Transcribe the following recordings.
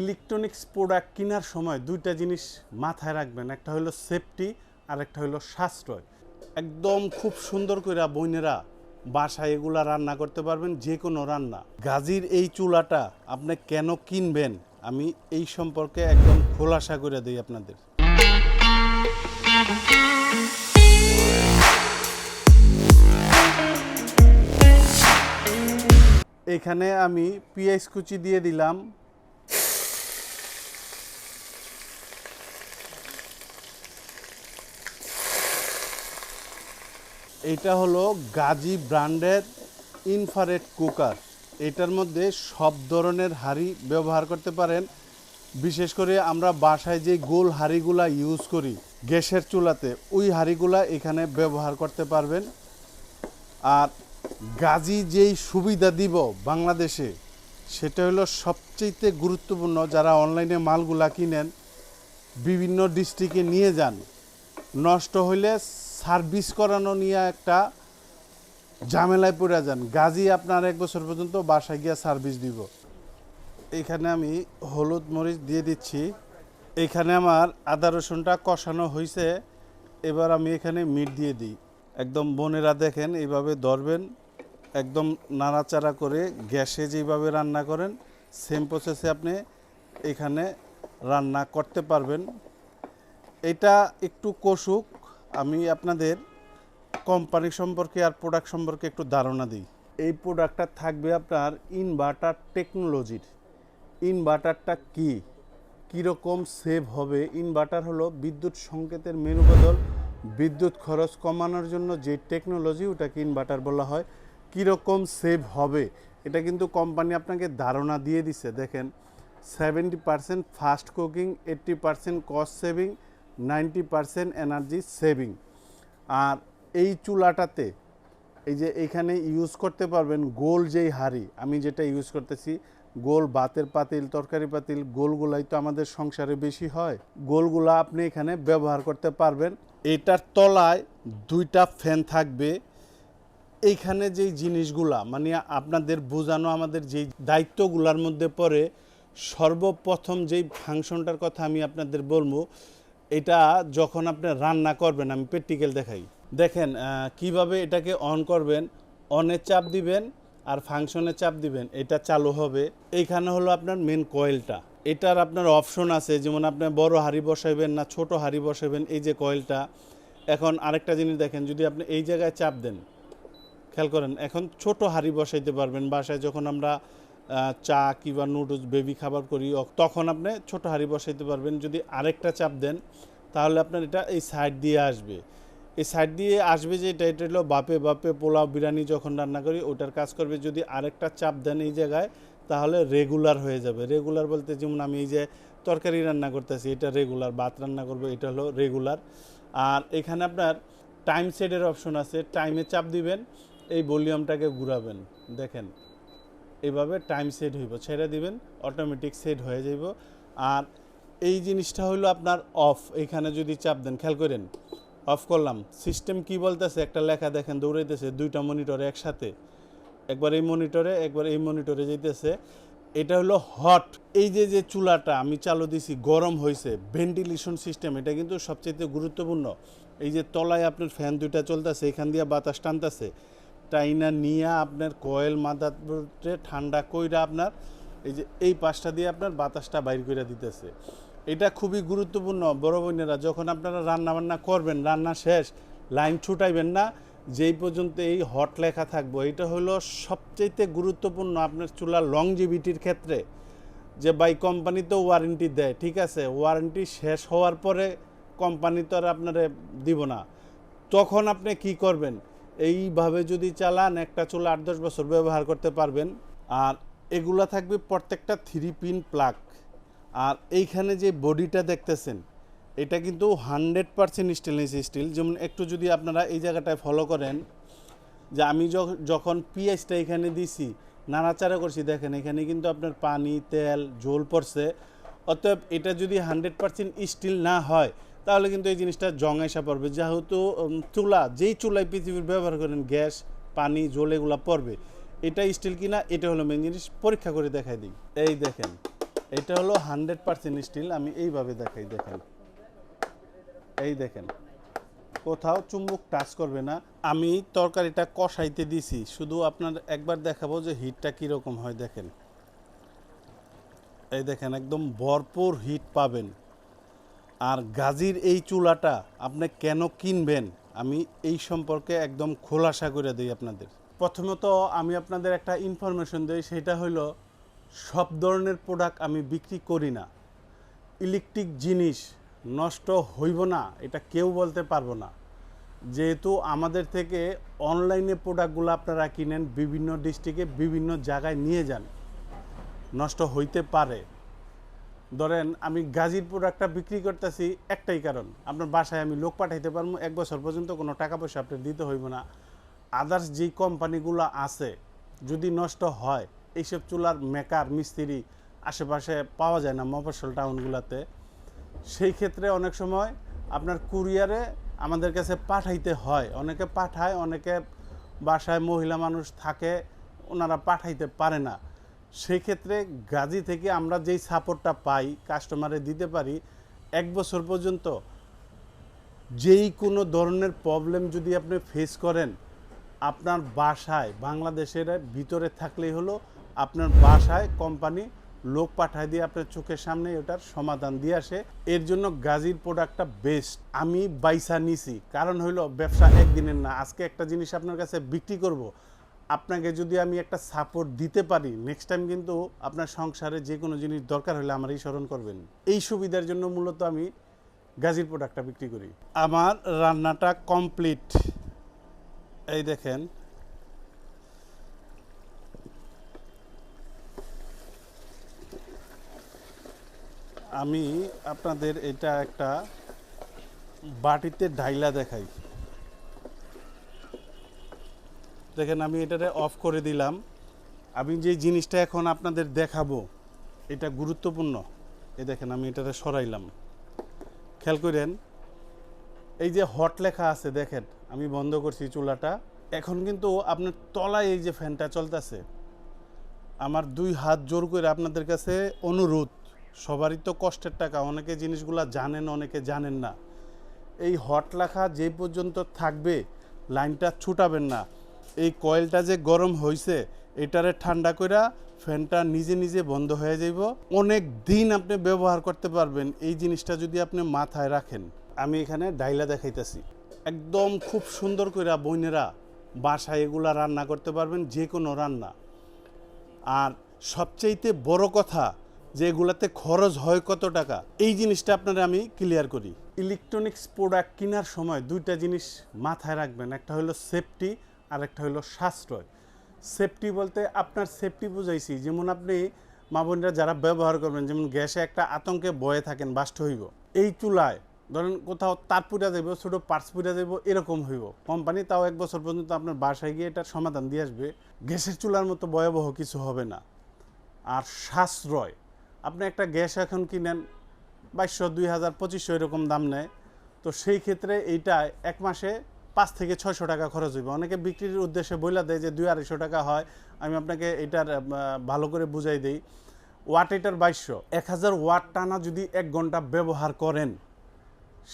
Electronics product কেনার সময় দুইটা জিনিস মাথায় রাখবেন, একটা হলো সেফটি আর একটা হলো সাশ্রয়। একদম খুব সুন্দর করে বইনেরা বাসায় এগুলা রান্না করতে পারবেন, যে কোনো রান্না। গাজীর এই চুলাটা আপনি কেন কিনবেন আমি এই সম্পর্কে একদম খোলাসা করে দিই আপনাদের। এখানে আমি পেঁয়াজ কুচি দিয়ে দিলাম, এটা হলো গাজী ব্র্যান্ডের ইনফ্রারেড কুকার। এটার মধ্যে সব ধরনের হাঁড়ি ব্যবহার করতে পারেন। বিশেষ করে আমরা বাসায় যে গোল হাঁড়িগুলা ইউজ করি গ্যাসের চুলাতে, ওই হাঁড়িগুলা এখানে ব্যবহার করতে পারবেন। আর গাজী যেই সুবিধা দিব বাংলাদেশে, সেটা হলো সবচেয়ে গুরুত্বপূর্ণ। যারা অনলাইনে মালগুলা কিনেন, বিভিন্ন ডিস্ট্রিক্টে নিয়ে যান, নষ্ট হইলে সার্ভিস করানো নিয়ে একটা ঝামেলায় পড়ে যান। গাজী আপনার 1 বছর পর্যন্ত বাসায় গিয়ে সার্ভিস দিব। এখানে আমি হলুদ মরিচ দিয়ে দিচ্ছি। এখানে আমার আদা রসুনটা কষানো হয়েছে, এবার আমি এখানে মিট দিয়ে দিই। একদম বোনেরা দেখেন এইভাবে ধরবেন, একদম নাড়াচাড়া করে গ্যাসে যেভাবে রান্না করেন সেম প্রসেসে আপনি এখানে রান্না করতে পারবেন। এটা একটু কষুক, আমি আপনাদের কোম্পানি সম্পর্কে আর প্রোডাক্ট সম্পর্কে একটু ধারণা দিই। এই প্রোডাক্টটা থাকবে আপনার ইনভার্টার টেকনোলজির। ইনভার্টারটা কি, কীরকম সেভ হবে? ইনভার্টার হলো বিদ্যুৎ সংকেতের মেরু বদল, বিদ্যুৎ খরচ কমানোর জন্য যে টেকনোলজি, ওটাকে ইনভার্টার বলা হয়। কীরকম সেভ হবে এটা কিন্তু কোম্পানি আপনাকে ধারণা দিয়ে দিছে। দেখেন, 70% fast cooking, 80% cost saving, 90% energy saving. আর এই চুলাটাতে এই যে এখানে ইউজ করতে পারবেন গোল যেই হাঁড়ি, আমি যেটা ইউজ করতেছি গোল ভাতের পাতিল, তরকারি পাতিল, গোলগুলাই তো আমাদের সংসারে বেশি হয়। গোলগুলা আপনি এখানে ব্যবহার করতে পারবেন। এটার তলায় 2টা ফ্যান থাকবে। এইখানে যেই জিনিসগুলা মানে আপনাদের বোঝানো আমাদের যেই দায়িত্বগুলোর মধ্যে পড়ে, সর্বপ্রথম যেই ফাংশনটার কথা আমি আপনাদের বলবো, এটা যখন আপনি রান্না করবেন, আমি প্র্যাকটিক্যাল দেখাই। দেখেন কিভাবে এটাকে অন করবেন। অনে চাপ দিবেন আর ফাংশনে চাপ দিবেন, এটা চালু হবে। এইখানে হলো আপনার মেন কয়েলটা। এটার আপনার অপশন আছে, যেমন আপনি বড় হাঁড়ি বসাইবেন না ছোট হাঁড়ি বসাইবেন, এই যে কয়েলটা। এখন আরেকটা জিনিস দেখেন, যদি আপনি এই জায়গায় চাপ দেন, খেয়াল করেন, এখন ছোট হাঁড়ি বসাইতে পারবেন। বাসায় যখন আমরা চা কিংবা নুডলস বেবি খাবার করি, তখন আপনি ছোট হাঁড়ি বসাইতে পারবেন। যদি আরেকটা চাপ দেন তাহলে আপনার এটা এই সাইড দিয়ে আসবে। এই সাইড দিয়ে আসবে যে এটা হলো বাপে পোলাও বিরিয়ানি যখন রান্না করি ওটার কাজ করবে। যদি আরেকটা চাপ দেন এই জায়গায়, তাহলে রেগুলার হয়ে যাবে। রেগুলার বলতে যেমন আমি এই যে তরকারি রান্না করতেছি, এটা রেগুলার। ভাত রান্না করবো, এটা হলো রেগুলার। আর এখানে আপনার টাইম সেটের অপশন আছে, টাইমে চাপ দিবেন, এই ভলিউমটাকে ঘুরাবেন, দেখেন এইভাবে টাইম সেট হইব, ছেড়ে দিবেন অটোমেটিক সেট হয়ে যাইব। আর এই জিনিসটা হলো আপনার অফ। এখানে যদি চাপ দেন, খেয়াল করেন, অফ করলাম, সিস্টেম কি বলতেছে, একটা লেখা দেখেন দৌড়াইতেছে, 2টা মনিটরে একসাথে, একবার এই মনিটরে একবার এই মনিটরে যাইতেছে। এটা হলো হট। এই যে চুলাটা আমি চালু দিছি, গরম হয়েছে, ভেন্টিলেশন সিস্টেম, এটা কিন্তু সবচেয়ে গুরুত্বপূর্ণ। এই যে তলায় আপনার ফ্যান 2টা চলতেছে, এখান দিয়ে বাতাস টানতেছে, টাইনা নিয়ে আপনার কয়েল মাথাতে ঠান্ডা কইরা আপনার এই যে এই পাশটা দিয়ে আপনার বাতাসটা বাইর করে দিতেছে। এটা খুবই গুরুত্বপূর্ণ বড় বোনেরা। যখন আপনারা রান্না বান্না করবেন, রান্না শেষ লাইন ছুটাইবেন না, যেই পর্যন্ত এই হট লেখা থাকবো। এটা হলো সবচেয়ে গুরুত্বপূর্ণ আপনার চুলার লংজিভিটির ক্ষেত্রে। যে বাই কোম্পানি তো ওয়ারেন্টি দেয়, ঠিক আছে, ওয়ারেন্টি শেষ হওয়ার পরে কোম্পানি তো আর আপনারে দিব না। তখন আপনি কি করবেন, এইভাবে যদি চালান একটা চুলা 8-10 বছর ব্যবহার করতে পারবেন। আর এগুলা থাকবে প্রত্যেকটা 3 পিন প্লাগ। আর এইখানে যে বডিটা দেখতেছেন, এটা কিন্তু 100% স্টেনলেস স্টিল। যেমন একটু যদি আপনারা এই জায়গাটায় ফলো করেন, যে আমি যখন পেঁয়াজটা এখানে দিছি, নাড়াচাড়া করছি, দেখেন এখানে কিন্তু আপনার পানি তেল ঝোল পড়ছে। অতএব এটা যদি 100% স্টিল না হয়, তাহলে কিন্তু এই জিনিসটা জং এসে পড়বে। যেহেতু চুলা, যেই চুলায় পৃথিবীর ব্যবহার করেন, গ্যাস পানি ঝোল এগুলো পড়বে। এটা স্টিল কিনা, এটা হলো মেন জিনিস। পরীক্ষা করে দেখাই দিই। এই দেখেন এটা হলো 100% স্টিল। আমি এইভাবে দেখাই, দেখেন, এই দেখেন, কোথাও চুম্বক টাচ করবে না। আমি তরকারিটা কষাইতে দিছি, শুধু আপনার একবার দেখাবো যে হিটটা কীরকম হয়। দেখেন, এই দেখেন, একদম ভরপুর হিট পাবেন। আর গাজীর এই চুলাটা আপনি কেন কিনবেন আমি এই সম্পর্কে একদম খোলাসা করে দিই আপনাদের। প্রথমত আমি আপনাদের একটা ইনফরমেশন দিই, সেটা হলো সব ধরনের প্রোডাক্ট আমি বিক্রি করি না। ইলেকট্রিক জিনিস নষ্ট হইব না এটা কেউ বলতে পারবো না, যেহেতু আমাদের থেকে অনলাইনে প্রোডাক্টগুলো আপনারা কিনেন, বিভিন্ন ডিস্ট্রিক্টে বিভিন্ন জায়গায় নিয়ে যান, নষ্ট হইতে পারে। ধরেন আমি গাজীর প্রোডাক্টটা বিক্রি করতেছি একটাই কারণ, আপনার বাসায় আমি লোক পাঠাইতে পারবো, 1 বছর পর্যন্ত কোনো টাকা পয়সা আপনার দিতে হইব না। আদার্স যেই কোম্পানিগুলো আছে যদি নষ্ট হয়, এইসব চুলার মেকার মিস্ত্রি আশেপাশে পাওয়া যায় না মফস্বল টাউনগুলোতে। সেই ক্ষেত্রে অনেক সময় আপনার কুরিয়ারে আমাদের কাছে পাঠাইতে হয়, অনেকে পাঠায়, অনেকে বাসায় মহিলা মানুষ থাকে, ওনারা পাঠাইতে পারে না। সেই ক্ষেত্রে গাজী থেকে আমরা যেই সাপোর্টটা পাই, কাস্টমারে দিতে পারি 1 বছর পর্যন্ত। যেই কোনো ধরনের প্রবলেম যদি আপনি ফেস করেন, আপনার বাসায়, বাংলাদেশের ভিতরে থাকলেই হলো, আপনার বাসায় কোম্পানি লোক পাঠায় দিয়ে আপনার চোখের সামনে ওটার সমাধান দিয়ে আসে। এর জন্য গাজীর প্রোডাক্টটা বেস্ট। আমি বাইসা নিছি, কারণ হইলো ব্যবসা একদিনের না। আজকে একটা জিনিস আপনার কাছে বিক্রি করব, আপনাকে যদি আমি একটা সাপোর্ট দিতে পারি, নেক্সট টাইম কিন্তু আপনার সংসারে যে কোনো জিনিস দরকার হলে আমারই স্মরণ করবেন। এই সুবিধার জন্য মূলত আমি গাজীর প্রোডাক্টটা বিক্রি করি। আমার রান্নাটা কমপ্লিট, এই দেখেন। আমি আপনাদের এটা একটা বাটিতে ঢাইলা দেখাই। দেখেন, আমি এটারে অফ করে দিলাম। আমি যে জিনিসটা এখন আপনাদের দেখাবো এটা গুরুত্বপূর্ণ। এই দেখেন, আমি এটারে সরাইলাম, খেয়াল করেন। এই যে হট লেখা আছে, দেখেন আমি বন্ধ করছি চুলাটা। এখন কিন্তু আপনার তলায় এই যে ফ্যানটা চলতেছে, আমার 2 হাত জোর করে আপনাদের কাছে অনুরোধ, সবারই তো কষ্টের টাকা, অনেকে জিনিসগুলো জানেন, অনেকে জানেন না। এই হট লেখা যে পর্যন্ত থাকবে লাইনটা ছুটাবেন না। এই কয়েলটা যে গরম হয়েছে এটারে ঠান্ডা করে ফ্যানটা নিজে নিজে বন্ধ হয়ে যাইব। অনেক দিন আপনি ব্যবহার করতে পারবেন এই জিনিসটা যদি আপনি মাথায় রাখেন। আমি এখানে ডাইলা দেখাইতেছি, একদম খুব সুন্দর করে বইনেরা বাসায় এগুলা রান্না করতে পারবেন, যে কোনো রান্না। আর সবচাইতে বড় কথা যে এগুলাতে খরচ হয় কত টাকা, এই জিনিসটা আপনারা আমি ক্লিয়ার করি। ইলেকট্রনিক্স প্রোডাক্ট কেনার সময় 2টা জিনিস মাথায় রাখবেন, একটা হলো সেফটি আর একটা হলো সাশ্রয়। সেফটি বলতে আপনার সেফটি বুঝাইছি, যেমন আপনি মা বোনরা যারা ব্যবহার করবেন, যেমন গ্যাসে একটা আতঙ্কে বয়ে থাকেন বাস্ট হইব, এই চুলায় ধরেন কোথাও তার পুড়া যাইব, ছোটো পার্টস পুড়া যাইব, এরকম হইব। কোম্পানি তাও 1 বছর পর্যন্ত আপনার বাসায় গিয়ে এটার সমাধান দিয়ে আসবে। গ্যাসের চুলার মতো ভয়াবহ কিছু হবে না। আর সাশ্রয়, আপনি একটা গ্যাস এখন কিনেন 2200, 2000, 2500 এরকম দাম নেয়, তো সেই ক্ষেত্রে এইটা 1 মাসে 5 থেকে 600 টাকা খরচ হইবে। অনেকে বিক্রির উদ্দেশ্যে বইলা দেয় যে 200-250 টাকা হয়। আমি আপনাকে এটার ভালো করে বুঝাই দিই। ওয়াট এটার 2200, 1000 ওয়াট টানা যদি 1 ঘন্টা ব্যবহার করেন,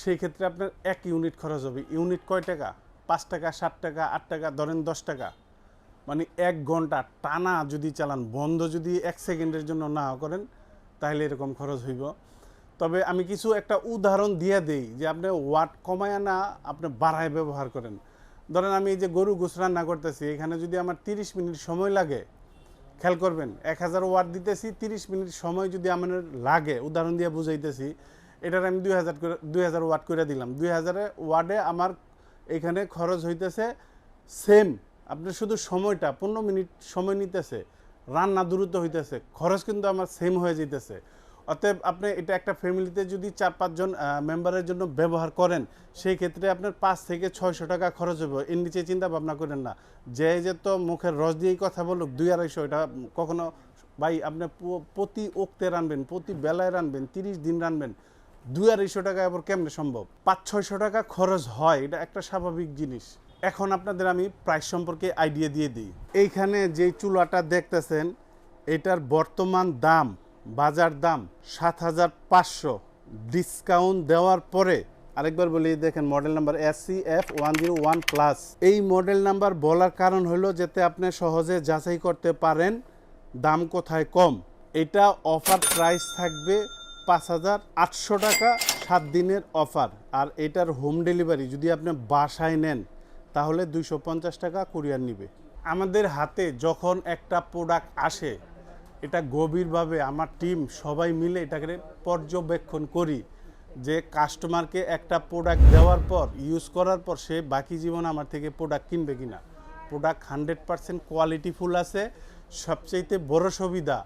সেই ক্ষেত্রে আপনার 1 ইউনিট খরচ হবে। ইউনিট কয় টাকা? 5 টাকা, 7 টাকা, 8 টাকা, ধরেন 10 টাকা। মানে 1 ঘন্টা টানা যদি চালান, বন্ধ যদি 1 সেকেন্ডের জন্য না করেন, তাহলে এরকম খরচ হইব। তবে আমি কিছু একটা উদাহরণ দিয়ে দেই যে আপনি ওয়াট কমায় না আপনি বাড়ায় ব্যবহার করেন। ধরেন আমি এই যে গরু গোশ রান্না করতেছি, এখানে যদি আমার 30 মিনিট সময় লাগে, খেয়াল করবেন 1000 ওয়াট দিতেছি, 30 মিনিট সময় যদি আমার লাগে, উদাহরণ দিয়ে বুঝাইতেছি, এটার আমি 2000 ওয়াট করে দিলাম। 2000 ওয়াটে আমার এখানে খরচ হইতেছে সেম। আপনি শুধু সময়টা 15 মিনিট সময় নিতেছে, রান্না দ্রুত হইতেছে, খরচ কিন্তু আমার সেম হয়ে যেতেছে। অতএব আপনি এটা একটা ফ্যামিলিতে যদি 4-5 জন মেম্বারের জন্য ব্যবহার করেন, সেই ক্ষেত্রে আপনার 5 থেকে 600 টাকা খরচ হবে। এর নিচে চিন্তা ভাবনা করেন না। যে তো মুখের রস দিয়েই কথা বলুক 200-250, এটা কখনো ভাই, আপনি প্রতি ওক্তে রানবেন, প্রতি বেলায় রানবেন, 30 দিন রানবেন, 200-250 টাকা আবার কেমনে সম্ভব? 500-600 টাকা খরচ হয়, এটা একটা স্বাভাবিক জিনিস। এখন আপনাদের আমি প্রাইস সম্পর্কে আইডিয়া দিয়ে দিই। এইখানে যে চুলাটা দেখতেছেন, এটার বর্তমান দাম বাজার দাম ৭,৫০০, ডিসকাউন্ট দেওয়ার পরে আরেকবার বলি, দেখেন মডেল নাম্বার SCF101+। এই মডেল নাম্বার বলার কারণ হলো যাতে আপনি সহজে যাচাই করতে পারেন দাম কোথায় কম। এটা অফার প্রাইস থাকবে ৫,৮০০ টাকা, 7 দিনের অফার। আর এটার হোম ডেলিভারি যদি আপনি বাসায় নেন তাহলে 250 টাকা কুরিয়ার নিবে। আমাদের হাতে যখন একটা প্রোডাক্ট আসে, এটা গভীরভাবে আমার টিম সবাই মিলে এটাকে পর্যবেক্ষণ করি যে কাস্টমারকে একটা প্রোডাক্ট দেওয়ার পর, ইউজ করার পর সে বাকি জীবন আমার থেকে প্রোডাক্ট কিনবে কিনা। প্রোডাক্ট 100% কোয়ালিটিফুল আছে। সবচেয়ে বড় সুবিধা,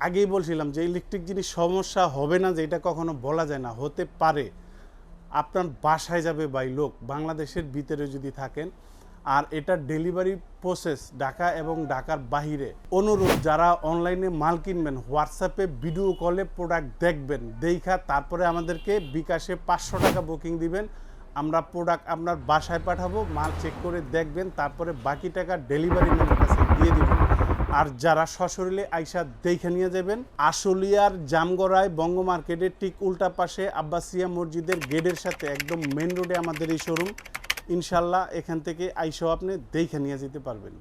আগেই বলছিলাম যে ইলেকট্রিক জিনিস সমস্যা হবে না, যে এটা কখনো বলা যায় না, হতে পারে। আপনার বাসায় যাবে বাই লোক, বাংলাদেশের ভিতরে যদি থাকেন। আর এটা ডেলিভারি প্রসেস ঢাকা এবং ঢাকার বাহিরে। অনুরোধ, যারা অনলাইনে মাল কিনবেন, হোয়াটসঅ্যাপে ভিডিও কলে প্রোডাক্ট দেখবেন, দেখা তারপরে আমাদেরকে বিকাশে 500 টাকা বুকিং দিবেন। আমরা প্রোডাক্ট আপনার বাসায় পাঠাবো, মাল চেক করে দেখবেন, তারপরে বাকি টাকা ডেলিভারি ম্যানের কাছে দিয়ে দিবেন। আর যারা সশরীরে আইসা দেখে নিয়ে যাবেন, আশুলিয়ার জামগড়ায় বঙ্গ মার্কেটের ঠিক উল্টা পাশে আব্বাসিয়া মসজিদের গেটের সাথে একদম মেন রোডে আমাদের এই শোরুম। ইনশাল্লাহ এখান থেকে আইসাও আপনি দেখে নিয়ে যেতে পারবেন।